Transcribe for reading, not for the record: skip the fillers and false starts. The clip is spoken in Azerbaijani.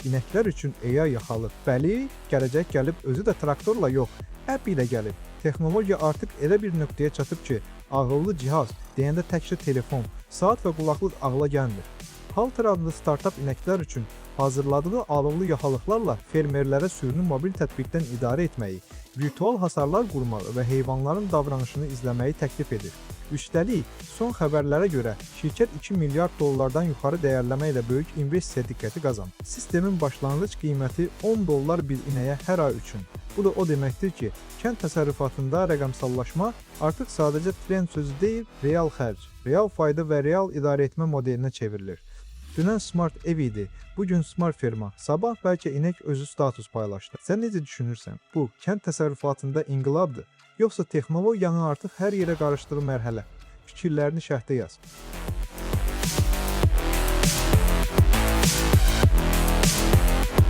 İnəklər üçün AI yaxalıb. Bəli, gələcək gəlib özü də traktorla yox, app ilə gəlib. Texnologiya artıq elə bir nöqtəyə çatıb ki, ağıllı cihaz deyəndə təkcə telefon, saat və qulaqlıq ağla gəlmir. Halter adlı startap inəklər üçün hazırladığı alovlu yaxalıqlarla fermerlərə sürünü mobil tətbiqdən idarə etməyi, virtual hasarlar qurmağı və heyvanların davranışını izləməyi təklif edir. Üstəlik, son xəbərlərə görə şirkət 2 milyard dollardan yuxarı dəyərləmə ilə böyük investisiya diqqəti qazandı. Sistemin başlanğıc qiyməti 10 dollar bir inəyə hər ay üçün. Bu da o deməkdir ki, kənd təsərrüfatında rəqəmsallaşma artıq sadəcə trend sözü deyil, real xərc, real fayda və real idarəetmə modelinə çevrilir. Dünən smart ev idi, bugün smart ferma, sabah bəlkə inək özü status paylaşdı. Sən necə düşünürsən? Bu, kənd təsərrüfatında inqilabdır, yoxsa texnologiyanın artıq hər yerə qarışdığı mərhələ? Fikirlərini şərhdə yaz.